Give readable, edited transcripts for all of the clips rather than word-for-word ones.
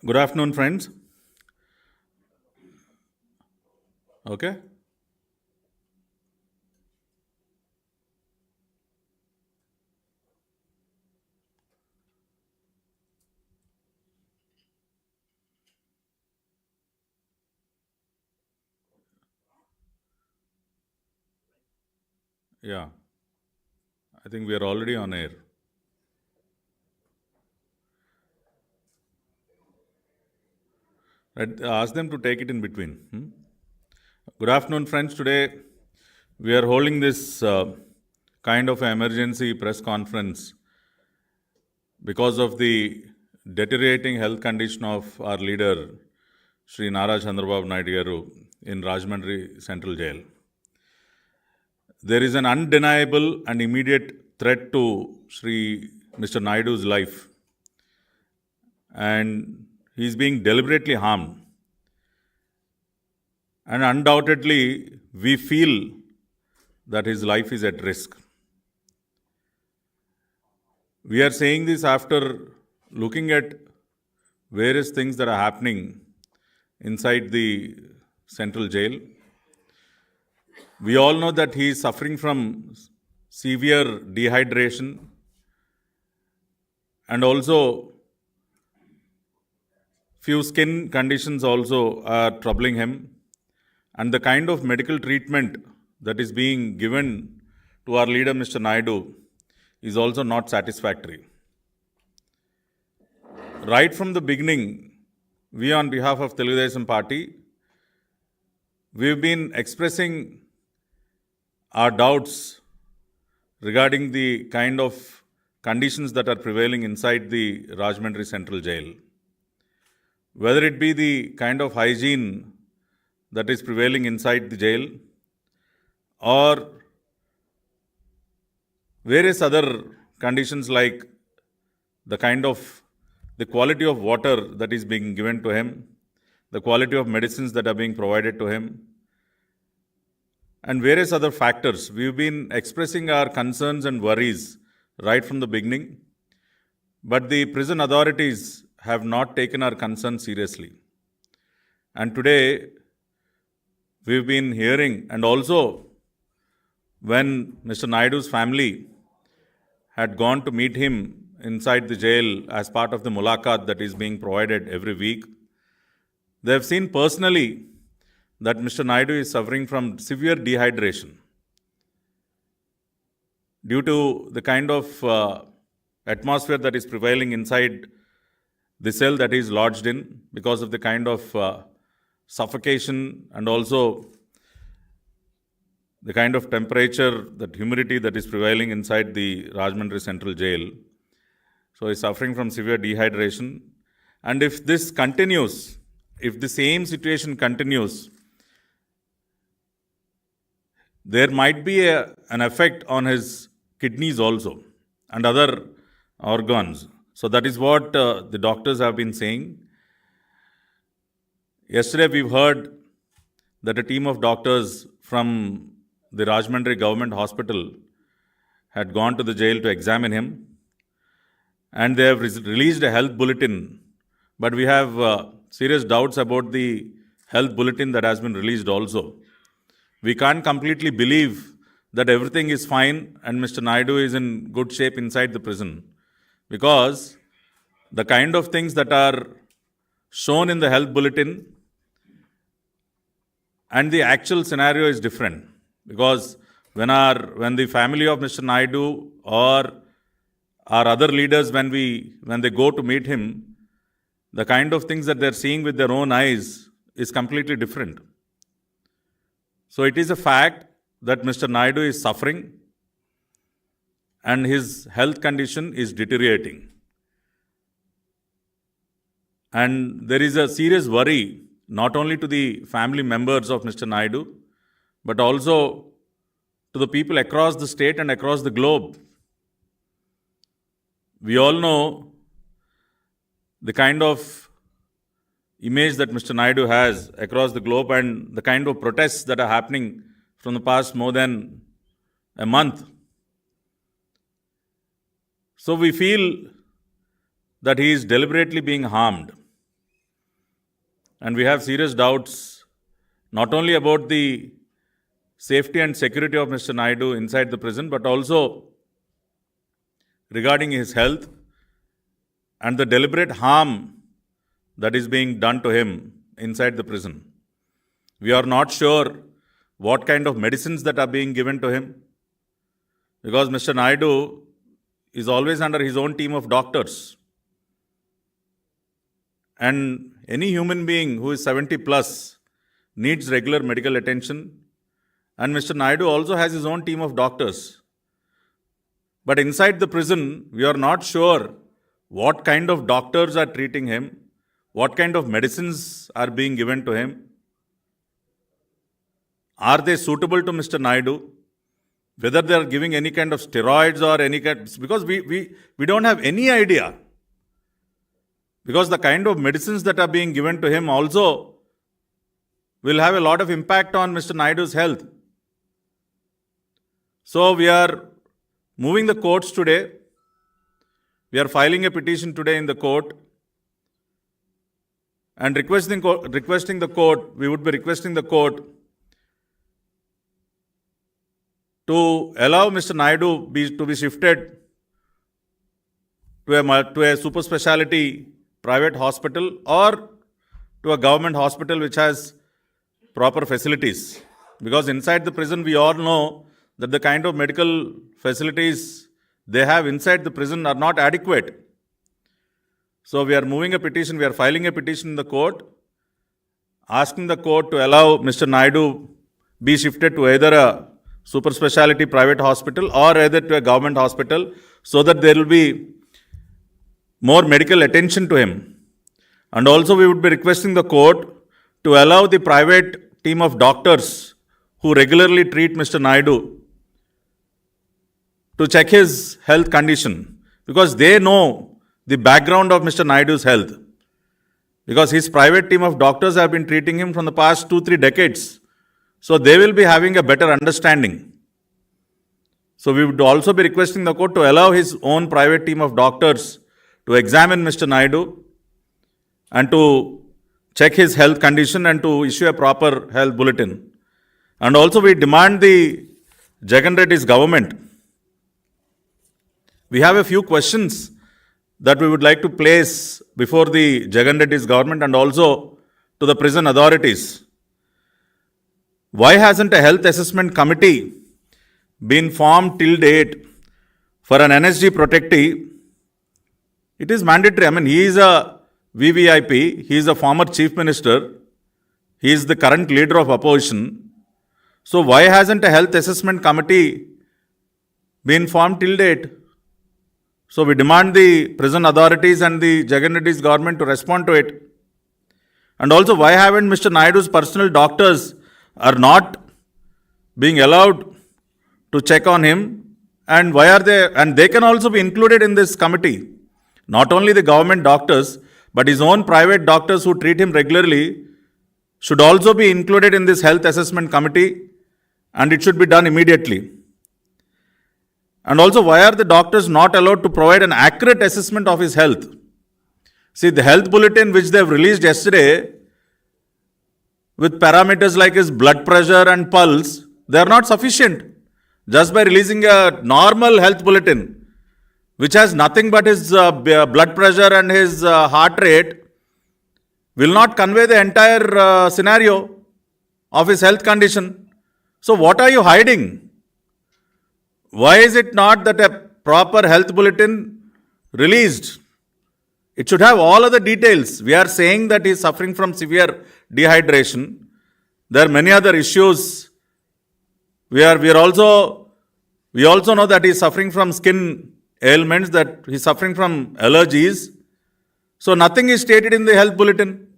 Good afternoon, friends. Okay. Yeah. I think we are already on air. Right. Ask them to take it in between. Good afternoon, friends. Today we are holding this kind of emergency press conference because of the deteriorating health condition of our leader, Sri Chandrababu Naidu, in Rajahmundry Central Jail. There is an undeniable and immediate threat to Mr. Naidu's life, and he is being deliberately harmed. And undoubtedly, we feel that his life is at risk. We are saying this after looking at various things that are happening inside the central jail. We all know that he is suffering from severe dehydration, and also few skin conditions also are troubling him, and the kind of medical treatment that is being given to our leader Mr. Naidu is also not satisfactory. Right from the beginning, we on behalf of Telugu Desam party, we've been expressing our doubts regarding the kind of conditions that are prevailing inside the Rajahmundry Central Jail. Whether it be the kind of hygiene that is prevailing inside the jail, or various other conditions like the quality of water that is being given to him, the quality of medicines that are being provided to him, and various other factors. We've been expressing our concerns and worries right from the beginning, but the prison authorities have not taken our concerns seriously. And today, we've been hearing, and also when Mr. Naidu's family had gone to meet him inside the jail as part of the mulaqat that is being provided every week, they have seen personally that Mr. Naidu is suffering from severe dehydration due to the kind of atmosphere that is prevailing inside the cell that he is lodged in, because of the kind of suffocation and also the kind of temperature, that humidity that is prevailing inside the Rajahmundry Central Jail. So he is suffering from severe dehydration. And if this continues, if the same situation continues, there might be an effect on his kidneys also and other organs. So that is what the doctors have been saying. Yesterday we've heard that a team of doctors from the Rajahmundry Government Hospital had gone to the jail to examine him, and they have released a health bulletin. But we have serious doubts about the health bulletin that has been released also. We can't completely believe that everything is fine and Mr. Naidu is in good shape inside the prison, because the kind of things that are shown in the health bulletin and the actual scenario is different. Because when the family of Mr. Naidu or our other leaders, when they go to meet him, the kind of things that they're seeing with their own eyes is completely different. So it is a fact that Mr. Naidu is suffering and his health condition is deteriorating. And there is a serious worry, not only to the family members of Mr. Naidu, but also to the people across the state and across the globe. We all know the kind of image that Mr. Naidu has across the globe and the kind of protests that are happening from the past more than a month. So we feel that he is deliberately being harmed. And we have serious doubts not only about the safety and security of Mr. Naidu inside the prison, but also regarding his health and the deliberate harm that is being done to him inside the prison. We are not sure what kind of medicines that are being given to him, because Mr. Naidu is always under his own team of doctors. And any human being who is 70 plus needs regular medical attention. And Mr. Naidu also has his own team of doctors. But inside the prison, we are not sure what kind of doctors are treating him, what kind of medicines are being given to him. Are they suitable to Mr. Naidu? Whether they are giving any kind of steroids or any kind, because we don't have any idea. Because the kind of medicines that are being given to him also will have a lot of impact on Mr. Naidu's health. So we are moving the courts today. We are filing a petition today in the court and requesting the court, we would be requesting the court to allow Mr. Naidu to be shifted to a super speciality private hospital or to a government hospital which has proper facilities. Because inside the prison, we all know that the kind of medical facilities they have inside the prison are not adequate. So we are moving a petition, we are filing a petition in the court, asking the court to allow Mr. Naidu be shifted to either a super speciality private hospital or either to a government hospital, so that there will be more medical attention to him. And also we would be requesting the court to allow the private team of doctors who regularly treat Mr. Naidu to check his health condition, because they know the background of Mr. Naidu's health. Because his private team of doctors have been treating him from the past 2-3 decades. So they will be having a better understanding. So we would also be requesting the court to allow his own private team of doctors to examine Mr. Naidu and to check his health condition and to issue a proper health bulletin. And also we demand the Jagan Reddy's government. We have a few questions that we would like to place before the Jagan Reddy's government and also to the prison authorities. Why hasn't a health assessment committee been formed till date for an NSG protectee? It is mandatory. I mean, he is a VVIP, he is a former chief minister, he is the current leader of opposition. So why hasn't a health assessment committee been formed till date? So we demand the prison authorities and the Jagan Reddy's government to respond to it. And also, why haven't Mr. Naidu's personal doctors are not being allowed to check on him, and why are they, and they can also be included in this committee. Not only the government doctors, but his own private doctors who treat him regularly should also be included in this health assessment committee, and it should be done immediately. And also, why are the doctors not allowed to provide an accurate assessment of his health? See, the health bulletin which they have released yesterday with parameters like his blood pressure and pulse, they are not sufficient. Just by releasing a normal health bulletin, which has nothing but his blood pressure and his heart rate, will not convey the entire scenario of his health condition. So what are you hiding? Why is it not that a proper health bulletin released? It should have all other details. We are saying that he is suffering from severe dehydration. There are many other issues. We also know that he is suffering from skin ailments, that he is suffering from allergies. So nothing is stated in the health bulletin.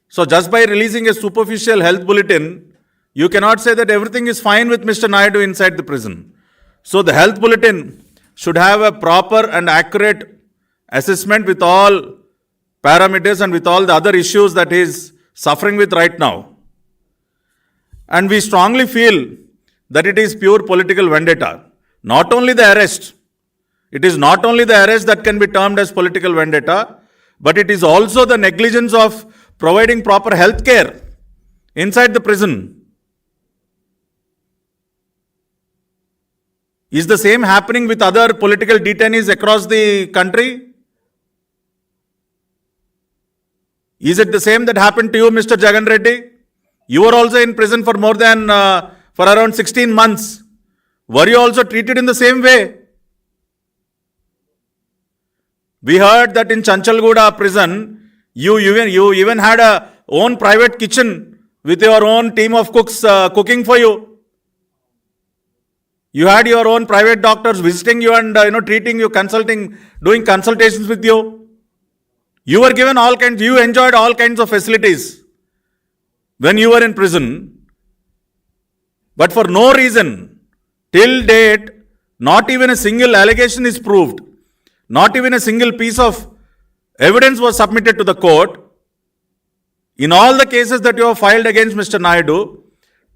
So just by releasing a superficial health bulletin, you cannot say that everything is fine with Mr. Naidu inside the prison. So the health bulletin should have a proper and accurate assessment with all parameters and with all the other issues that he is suffering with right now. And we strongly feel that it is pure political vendetta. Not only the arrest, it is not only the arrest that can be termed as political vendetta, but it is also the negligence of providing proper health care inside the prison. Is the same happening with other political detainees across the country? Is it the same that happened to you, Mr. Jagan Reddy? You were also in prison for for around 16 months. Were you also treated in the same way? We heard that in Chanchalguda prison, you even had a own private kitchen with your own team of cooks cooking for you. You had your own private doctors visiting you and treating you, consulting, doing consultations with you. You were given all kinds. You enjoyed all kinds of facilities when you were in prison. But for no reason, till date, not even a single allegation is proved. Not even a single piece of evidence was submitted to the court. In all the cases that you have filed against Mr. Naidu,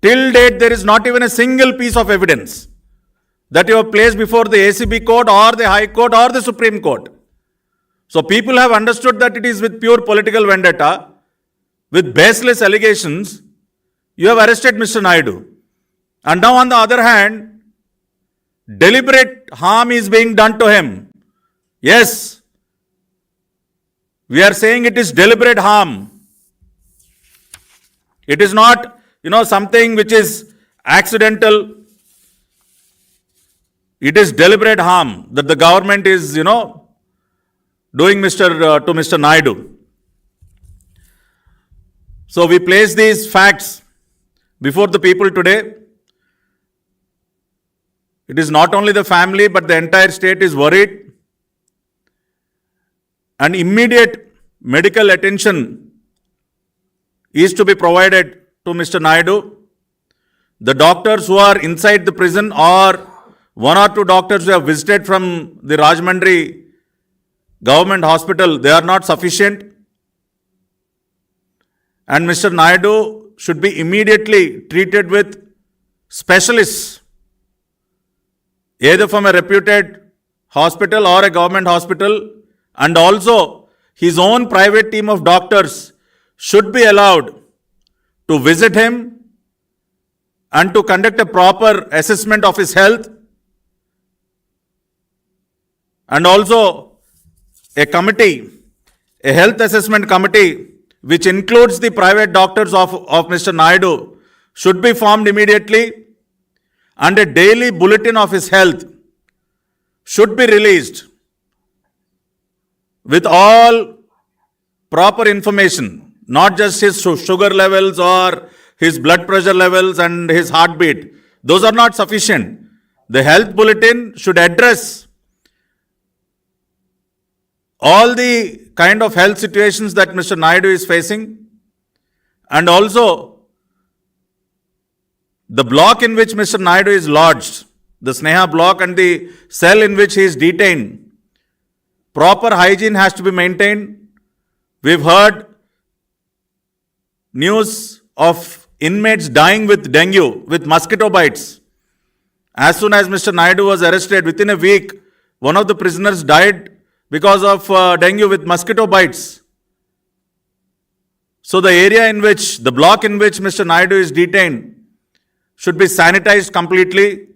till date there is not even a single piece of evidence that you have placed before the ACB court or the High Court or the Supreme Court. So people have understood that it is with pure political vendetta, with baseless allegations, you have arrested Mr. Naidu. And now on the other hand, deliberate harm is being done to him. Yes, we are saying it is deliberate harm. It is not, something which is accidental. It is deliberate harm that the government is, doing to Mr. Naidu. So we place these facts before the people today. It is not only the family, but the entire state is worried. And immediate medical attention is to be provided to Mr. Naidu. The doctors who are inside the prison or one or two doctors who have visited from the Rajahmundry government hospital, they are not sufficient. And Mr. Naidu should be immediately treated with specialists, either from a reputed hospital or a government hospital, and also his own private team of doctors should be allowed to visit him and to conduct a proper assessment of his health. And also a committee, a health assessment committee, which includes the private doctors of Mr. Naidu, should be formed immediately, and a daily bulletin of his health should be released with all proper information, not just his sugar levels or his blood pressure levels and his heartbeat. Those are not sufficient. The health bulletin should address all the kind of health situations that Mr. Naidu is facing, and also the block in which Mr. Naidu is lodged, the Sneha block and the cell in which he is detained. Proper hygiene has to be maintained. We've heard news of inmates dying with dengue, with mosquito bites. As soon as Mr. Naidu was arrested, within a week, one of the prisoners died because of dengue with mosquito bites. So the area in which, the block in which Mr. Naidu is detained should be sanitized completely.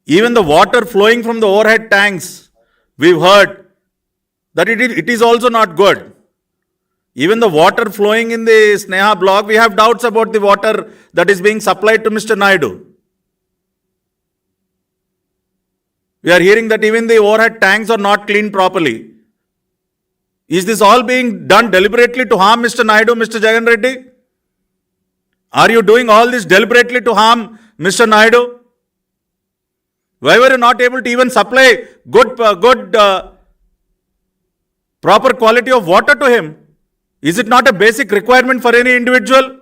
Even the water flowing from the overhead tanks, we've heard that it is also not good. Even the water flowing in the Sneha block, we have doubts about the water that is being supplied to Mr. Naidu. We are hearing that even the overhead tanks are not cleaned properly. Is this all being done deliberately to harm Mr. Naidu, Mr. Jagan Reddy? Are you doing all this deliberately to harm Mr. Naidu? Why were you not able to even supply good, proper quality of water to him? Is it not a basic requirement for any individual?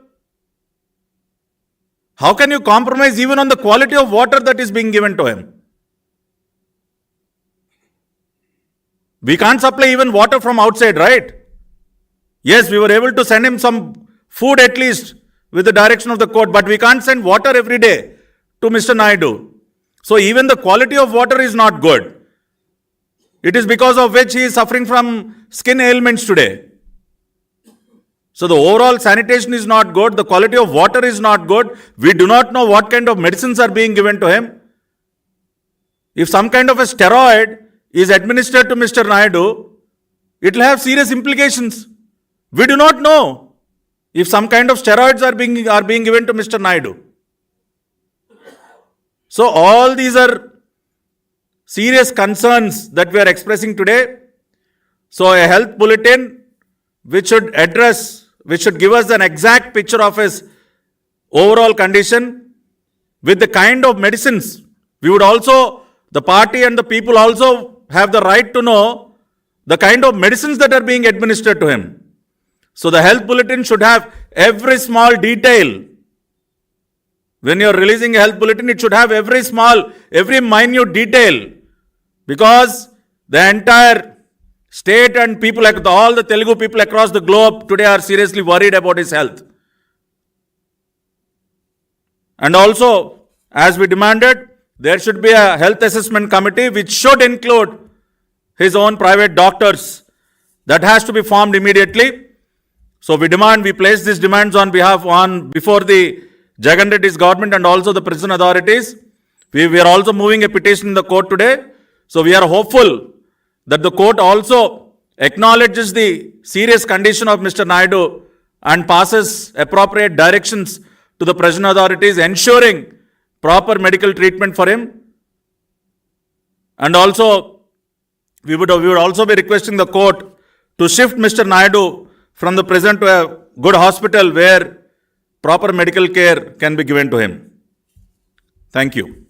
How can you compromise even on the quality of water that is being given to him? We can't supply even water from outside, right? Yes, we were able to send him some food at least with the direction of the court, but we can't send water every day to Mr. Naidu. So even the quality of water is not good. It is because of which he is suffering from skin ailments today. So the overall sanitation is not good. The quality of water is not good. We do not know what kind of medicines are being given to him. If some kind of a steroid is administered to Mr. Naidu, it will have serious implications. We do not know if some kind of steroids are being given to Mr. Naidu. So all these are serious concerns that we are expressing today. So a health bulletin which should give us an exact picture of his overall condition with the kind of medicines. We would also, the party and the people also have the right to know the kind of medicines that are being administered to him. So the health bulletin should have every small detail. When you are releasing a health bulletin, it should have every minute detail. Because the entire state and people, all the Telugu people across the globe today are seriously worried about his health. And also, as we demanded, there should be a health assessment committee which should include his own private doctors. That has to be formed immediately. So we place these demands before the Jagan Reddy's government and also the prison authorities. We are also moving a petition in the court today. So we are hopeful that the court also acknowledges the serious condition of Mr. Naidu and passes appropriate directions to the prison authorities, ensuring proper medical treatment for him. And also, we would also be requesting the court to shift Mr. Naidu from the prison to a good hospital where proper medical care can be given to him. Thank you.